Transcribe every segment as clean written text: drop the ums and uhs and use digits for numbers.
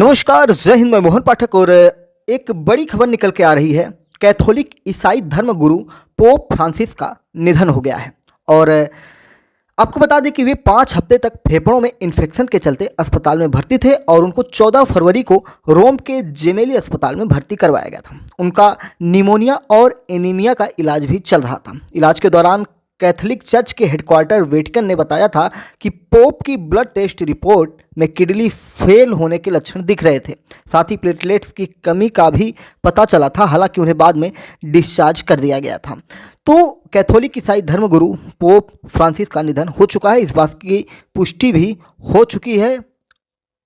नमस्कार, जय हिंद। मैं मोहन पाठक और एक बड़ी खबर निकल के आ रही है। कैथोलिक ईसाई धर्म गुरु पोप फ्रांसिस का निधन हो गया है और आपको बता दें कि वे 5 हफ्ते तक फेफड़ों में इन्फेक्शन के चलते अस्पताल में भर्ती थे और उनको 14 फरवरी को रोम के जेमेली अस्पताल में भर्ती करवाया गया था। उनका निमोनिया और एनीमिया का इलाज भी चल रहा था। इलाज के दौरान कैथोलिक चर्च के हेडक्वार्टर वेटिकन ने बताया था कि पोप की ब्लड टेस्ट रिपोर्ट में किडनी फेल होने के लक्षण दिख रहे थे। साथ ही प्लेटलेट्स की कमी का भी पता चला था। हालांकि उन्हें बाद में डिस्चार्ज कर दिया गया था। तो कैथोलिक ईसाई धर्मगुरु पोप फ्रांसिस का निधन हो चुका है। इस बात की पुष्टि भी हो चुकी है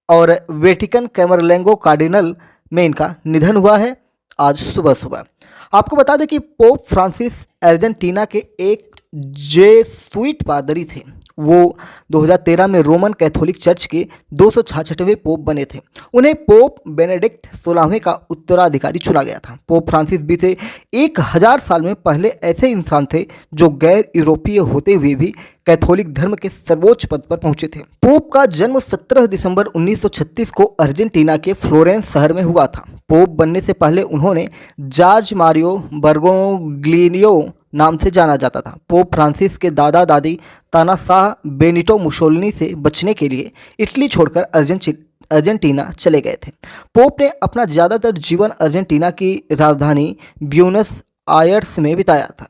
और वेटिकन कैमरलेंगो कार्डिनल में इनका निधन हुआ है आज सुबह सुबह। आपको बता दें कि पोप फ्रांसिस अर्जेंटीना के एक जेसुइट पादरी थे। वो 2013 में रोमन कैथोलिक चर्च के 266वें पोप बने थे। उन्हें पोप बेनेडिक्ट 16वें का उत्तराधिकारी चुना गया था। पोप फ्रांसिस बीते 1000 साल में पहले ऐसे इंसान थे जो गैर यूरोपीय होते हुए भी कैथोलिक धर्म के सर्वोच्च पद पर पहुंचे थे। पोप का जन्म 17 दिसंबर 1936 को अर्जेंटीना के फ्लोरेंस शहर में हुआ था। पोप बनने से पहले उन्होंने जॉर्ज मारियो बर्गोग्लियो नाम से जाना जाता था। पोप फ्रांसिस के दादा दादी तानाशाह बेनिटो मुसोलिनी से बचने के लिए इटली छोड़कर अर्जेंटीना चले गए थे। पोप ने अपना ज़्यादातर जीवन अर्जेंटीना की राजधानी ब्यूनस आयर्स में बिताया था।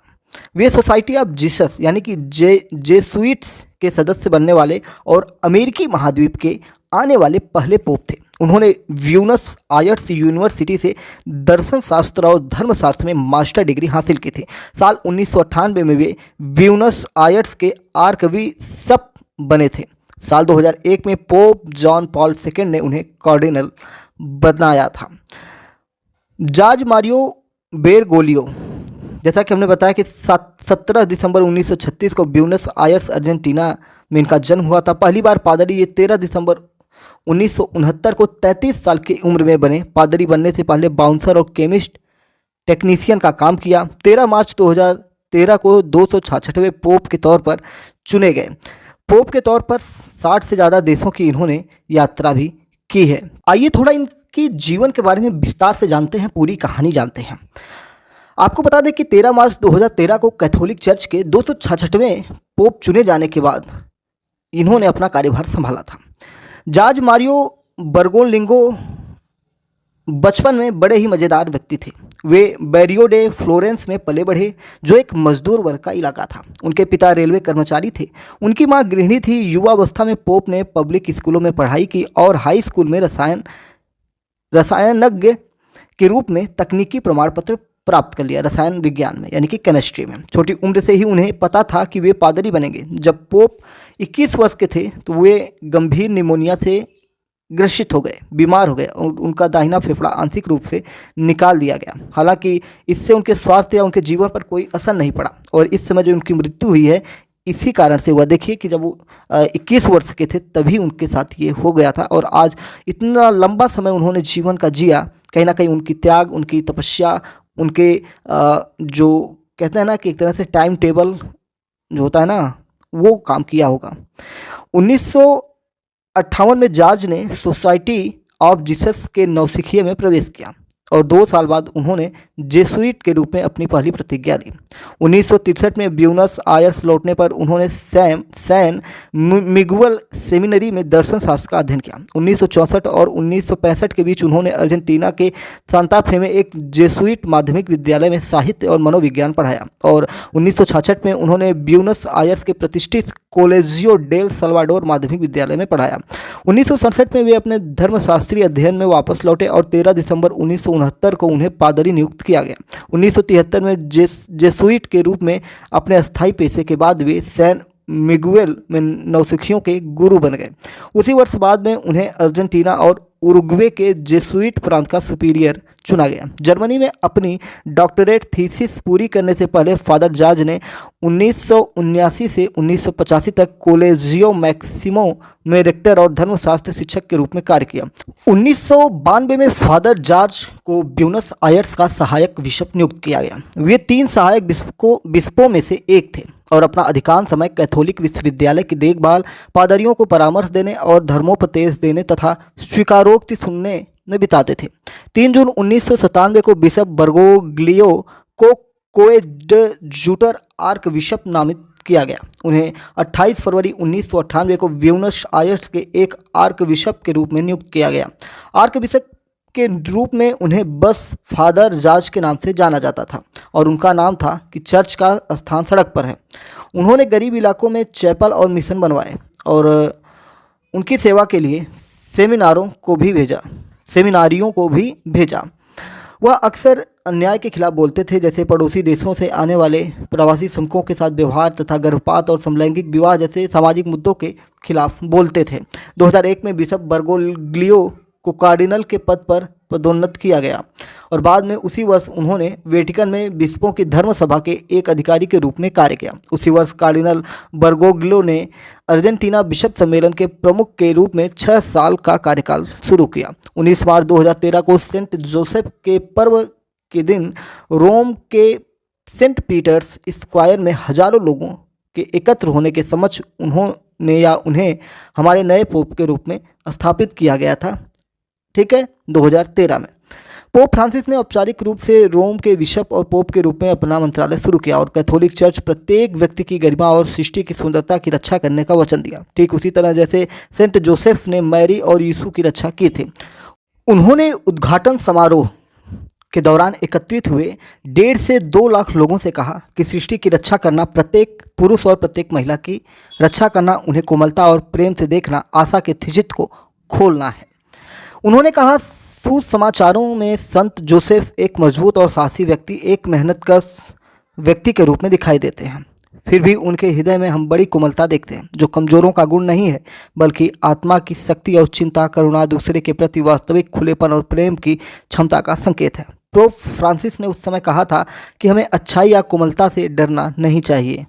वे सोसाइटी ऑफ जीसस यानी कि जेसुइट्स के सदस्य बनने वाले और अमेरिकी महाद्वीप के आने वाले पहले पोप थे। उन्होंने ब्यूनस आयर्स यूनिवर्सिटी से दर्शन शास्त्र और धर्मशास्त्र में मास्टर डिग्री हासिल की थी। साल 1998 में वे ब्यूनस आयर्स के आर्कबिशप बने थे। साल 2001 में पोप जॉन पॉल II ने उन्हें कार्डिनल बनाया था। जॉर्ज मारियो बेरगोलियो, जैसा कि हमने बताया कि 17 दिसंबर 1936 को ब्यूनस आयर्स अर्जेंटीना में इनका जन्म हुआ था। पहली बार पादरी ये 13 दिसंबर 1969 को 33 साल की उम्र में बने। पादरी बनने से पहले बाउंसर और केमिस्ट टेक्नीशियन का काम किया। 13 मार्च 2013 को 266वें पोप के तौर पर चुने गए। पोप के तौर पर 60 से ज़्यादा देशों की इन्होंने यात्रा भी की है। आइए थोड़ा इनकी जीवन के बारे में विस्तार से जानते हैं, पूरी कहानी जानते हैं। आपको बता दें कि 13 मार्च 2013 को कैथोलिक चर्च के 266वें पोप चुने जाने के बाद इन्होंने अपना कार्यभार संभाला था। जॉर्ज मारियो बर्गोलिंगो बचपन में बड़े ही मज़ेदार व्यक्ति थे। वे बैरियो डे फ्लोरेंस में पले बढ़े, जो एक मजदूर वर्ग का इलाका था। उनके पिता रेलवे कर्मचारी थे। उनकी मां गृहिणी थी। युवावस्था में पोप ने पब्लिक स्कूलों में पढ़ाई की और हाई स्कूल में रसायनज्ञ के रूप में तकनीकी प्रमाण पत्र प्राप्त कर लिया, रसायन विज्ञान में यानी कि केमिस्ट्री में। छोटी उम्र से ही उन्हें पता था कि वे पादरी बनेंगे। जब पोप 21 वर्ष के थे तो वे गंभीर निमोनिया से ग्रसित हो गए, बीमार हो गए और उनका दाहिना फेफड़ा आंशिक रूप से निकाल दिया गया। हालांकि इससे उनके स्वास्थ्य या उनके जीवन पर कोई असर नहीं पड़ा और इस समय जो उनकी मृत्यु हुई है इसी कारण से हुआ। देखिए कि जब वो 21 वर्ष के थे तभी उनके साथ ये हो गया था और आज इतना लंबा समय उन्होंने जीवन का जिया। कहीं ना कहीं उनकी त्याग, उनकी तपस्या, उनके जो कहते हैं ना कि एक तरह से टाइम टेबल जो होता है ना, वो काम किया होगा। 1958 में जॉर्ज ने सोसाइटी ऑफ जीसस के नौसिखिए में प्रवेश किया और 2 साल बाद उन्होंने जेसुइट के रूप में अपनी पहली प्रतिज्ञा ली। 1963 में ब्यूनस आयर्स लौटने पर उन्होंने सैन मिगुएल सेमिनरी में दर्शन शास्त्र का अध्ययन किया। 1964 और 1965 के बीच उन्होंने अर्जेंटीना के सांता फे में एक जेसुइट माध्यमिक विद्यालय में साहित्य और मनोविज्ञान पढ़ाया और 1966 में उन्होंने ब्यूनस आयर्स के प्रतिष्ठित कोलेजियो डेल सल्वाडोर माध्यमिक विद्यालय में पढ़ाया। 1967 में वे अपने धर्मशास्त्रीय अध्ययन में वापस लौटे और 13 दिसंबर 1969 को उन्हें पादरी नियुक्त किया गया। 1973 में जेसुइट के रूप में अपने अस्थायी पेशे के बाद वे सैन मिगुएल में नौसिखियों के गुरु बन गए। उसी वर्ष बाद में उन्हें अर्जेंटीना और उरुग्वे के जेसुइट प्रांत का सुपीरियर चुना गया। जर्मनी में अपनी डॉक्टरेट थीसिस पूरी करने से पहले फादर जॉर्ज ने 1979 से 1985 तक कोलेजियो मैक्सिमो में रेक्टर और धर्मशास्त्र शिक्षक के रूप में कार्य किया। 1992 में फादर जॉर्ज को ब्यूनस आयर्स का सहायक बिशप नियुक्त किया गया। वे 3 सहायक बिशपों में से एक थे। और अपना अधिकांश समय कैथोलिक विश्वविद्यालय की देखभाल, पादरियों को परामर्श देने और धर्मोपदेश देने तथा स्वीकारोक्ति सुनने में बिताते थे। 3 जून 1997 को बिशप बर्गोग्लियो को कोएडजुटर आर्क बिशप नामित किया गया। उन्हें 28 फरवरी 1998 को ब्यूनस आयर्स के एक आर्क बिशप के रूप में नियुक्त किया गया। आर्क बिशप के रूप में उन्हें बस फादर जॉर्ज के नाम से जाना जाता था और उनका नाम था कि चर्च का स्थान सड़क पर है। उन्होंने गरीब इलाकों में चैपल और मिशन बनवाए और उनकी सेवा के लिए सेमिनारियों को भी भेजा। वह अक्सर अन्याय के खिलाफ बोलते थे, जैसे पड़ोसी देशों से आने वाले प्रवासी श्रमिकों के साथ व्यवहार तथा गर्भपात और समलैंगिक विवाह जैसे सामाजिक मुद्दों के खिलाफ बोलते थे। 2001 में बिशप बर्गोग्लियो को कार्डिनल के पद पर पदोन्नत किया गया और बाद में उसी वर्ष उन्होंने वेटिकन में बिशपों की धर्म सभा के एक अधिकारी के रूप में कार्य किया। उसी वर्ष कार्डिनल बर्गोग्लियो ने अर्जेंटीना बिशप सम्मेलन के प्रमुख के रूप में 6 साल का कार्यकाल शुरू किया। 19 मार्च 2013 को सेंट जोसेफ के पर्व के दिन रोम के सेंट पीटर्स स्क्वायर में हजारों लोगों के एकत्र होने के समक्ष उन्हें हमारे नए पोप के रूप में स्थापित किया गया था। ठीक है, 2013 में पोप फ्रांसिस ने औपचारिक रूप से रोम के बिशप और पोप के रूप में अपना मंत्रालय शुरू किया और कैथोलिक चर्च प्रत्येक व्यक्ति की गरिमा और सृष्टि की सुंदरता की रक्षा करने का वचन दिया, ठीक उसी तरह जैसे सेंट जोसेफ ने मैरी और यीशु की रक्षा की थी। उन्होंने उद्घाटन समारोह के दौरान एकत्रित हुए 1.5 से 2 लाख लोगों से कहा कि सृष्टि की रक्षा करना, प्रत्येक पुरुष और प्रत्येक महिला की रक्षा करना, उन्हें कोमलता और प्रेम से देखना, आशा के थिजित को खोलना है। उन्होंने कहा, सुसमाचारों में संत जोसेफ एक मजबूत और साहसी व्यक्ति, एक मेहनतकश व्यक्ति के रूप में दिखाई देते हैं। फिर भी उनके हृदय में हम बड़ी कोमलता देखते हैं, जो कमजोरों का गुण नहीं है बल्कि आत्मा की शक्ति और चिंता, करुणा, दूसरे के प्रति वास्तविक खुलेपन और प्रेम की क्षमता का संकेत है। पोप फ्रांसिस ने उस समय कहा था कि हमें अच्छाई या कोमलता से डरना नहीं चाहिए।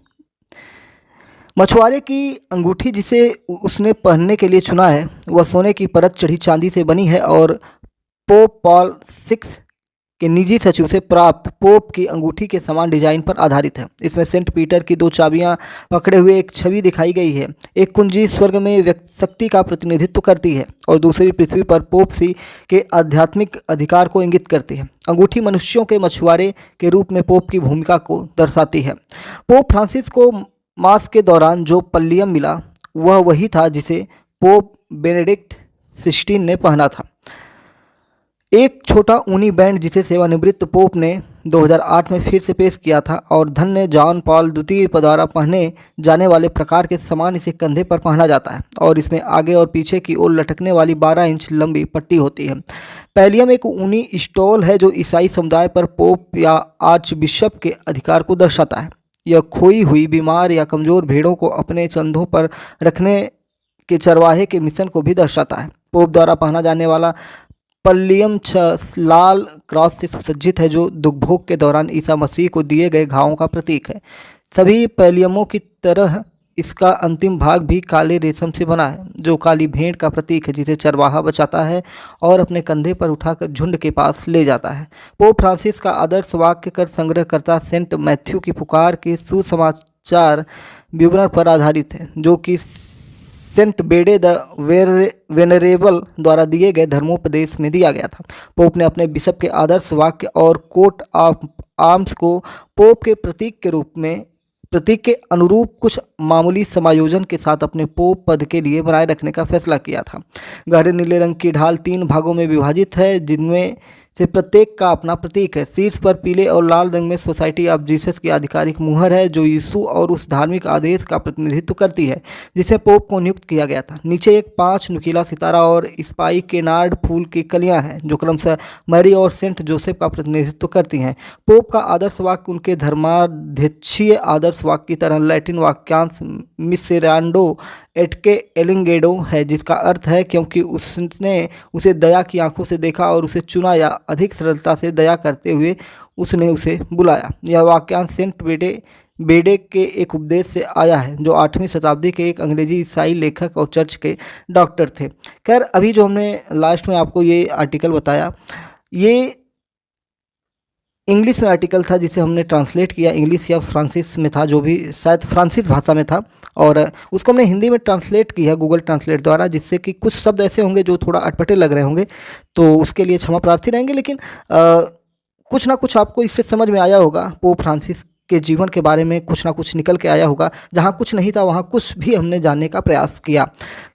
मछुआरे की अंगूठी जिसे उसने पहनने के लिए चुना है वह सोने की परत चढ़ी चांदी से बनी है और पोप पॉल 6 के निजी सचिव से प्राप्त पोप की अंगूठी के समान डिजाइन पर आधारित है। इसमें सेंट पीटर की 2 चाबियां पकड़े हुए एक छवि दिखाई गई है। एक कुंजी स्वर्ग में शक्ति का प्रतिनिधित्व करती है और दूसरी पृथ्वी पर पोप सी के आध्यात्मिक अधिकार को इंगित करती है। अंगूठी मनुष्यों के मछुआरे के रूप में पोप की भूमिका को दर्शाती है। पोप फ्रांसिस को मास के दौरान जो पल्लियम मिला वह वही था जिसे पोप बेनेडिक्ट 16 ने पहना था। एक छोटा ऊनी बैंड जिसे सेवानिवृत्त पोप ने 2008 में फिर से पेश किया था और धन्य जॉन पॉल द्वितीय द्वारा पहने जाने वाले प्रकार के समान इसे कंधे पर पहना जाता है और इसमें आगे और पीछे की ओर लटकने वाली 12 इंच लंबी पट्टी होती है। पैलियम एक ऊनी स्टोल है जो ईसाई समुदाय पर पोप या आर्च बिशप के अधिकार को दर्शाता है। यह खोई हुई, बीमार या कमज़ोर भेड़ों को अपने कंधों पर रखने के चरवाहे के मिशन को भी दर्शाता है। पोप द्वारा पहना जाने वाला पल्लियम 6 लाल क्रॉस से सुसज्जित है जो दुखभोग के दौरान ईसा मसीह को दिए गए घावों का प्रतीक है। सभी पैलियमों की तरह इसका अंतिम भाग भी काले रेशम से बना है जो काली भेड़ का प्रतीक है जिसे चरवाहा बचाता है और अपने कंधे पर उठाकर झुंड के पास ले जाता है। पोप फ्रांसिस का आदर्श वाक्य कर संग्रहकर्ता सेंट मैथ्यू की पुकार के सुसमाचार विवरण पर आधारित है जो कि सेंट बेडे द वेनरेबल द्वारा दिए गए धर्मोपदेश में दिया गया था। पोप ने अपने बिशप के आदर्श वाक्य और कोट ऑफ आर्म्स को पोप के प्रतीक के अनुरूप कुछ मामूली समायोजन के साथ अपने पोप पद के लिए बनाए रखने का फैसला किया था। गहरे नीले रंग की ढाल 3 भागों में विभाजित है जिनमें से प्रत्येक का अपना प्रतीक है। शीर्ष पर पीले और लाल रंग में सोसाइटी ऑफ जीसस की आधिकारिक मुहर है जो यीशु और उस धार्मिक आदेश का प्रतिनिधित्व करती है जिसे पोप को नियुक्त किया गया था। नीचे एक 5 नुकीला सितारा और स्पाई केनार्ड फूल की कलियां हैं जो क्रमशः मैरी और सेंट जोसेफ का प्रतिनिधित्व करती हैं। पोप का आदर्श वाक्य उनके धर्माध्यक्षीय आदर्श वाक्य की तरह लैटिन वाक्यांश मिसेरांडो एटके एलिंगेडो है जिसका अर्थ है क्योंकि उसने उसे दया की आंखों से देखा और उसे चुना या अधिक सरलता से दया करते हुए उसने उसे बुलाया। यह वाक्यांश सेंट बेडे के एक उपदेश से आया है जो 8वीं शताब्दी के एक अंग्रेजी ईसाई लेखक और चर्च के डॉक्टर थे। खैर, अभी जो हमने लास्ट में आपको ये आर्टिकल बताया ये इंग्लिश में आर्टिकल था जिसे हमने ट्रांसलेट किया, इंग्लिश या फ्रांसीस में था, जो भी शायद फ्रांसीस भाषा में था, और उसको हमने हिंदी में ट्रांसलेट किया गूगल ट्रांसलेट द्वारा, जिससे कि कुछ शब्द ऐसे होंगे जो थोड़ा अटपटे लग रहे होंगे, तो उसके लिए क्षमा प्रार्थी रहेंगे। लेकिन कुछ ना कुछ आपको इससे समझ में आया होगा, पोप फ्रांसिस के जीवन के बारे में कुछ ना कुछ निकल के आया होगा। जहाँ कुछ नहीं था वहाँ कुछ भी हमने जानने का प्रयास किया,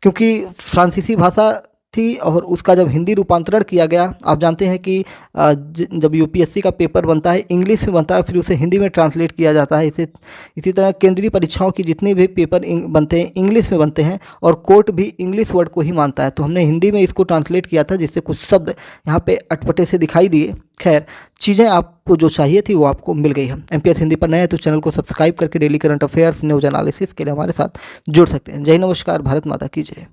क्योंकि फ्रांसीसी भाषा थी और उसका जब हिंदी रूपांतरण किया गया, आप जानते हैं कि जब यूपीएससी का पेपर बनता है इंग्लिश में बनता है, फिर उसे हिंदी में ट्रांसलेट किया जाता है। इसी तरह केंद्रीय परीक्षाओं की जितने भी पेपर बनते हैं इंग्लिश में बनते हैं, और कोर्ट भी इंग्लिश वर्ड को ही मानता है। तो हमने हिंदी में इसको ट्रांसलेट किया था, जिससे कुछ शब्द यहाँ पे अटपटे से दिखाई दिए। खैर, चीज़ें आपको जो चाहिए थी वो आपको मिल गई है। एमपीएस हिंदी पर नए हैं तो चैनल को सब्सक्राइब करके daily current affairs, news analysis के लिए हमारे साथ जुड़ सकते हैं। जय नमस्कार, भारत माता की जय।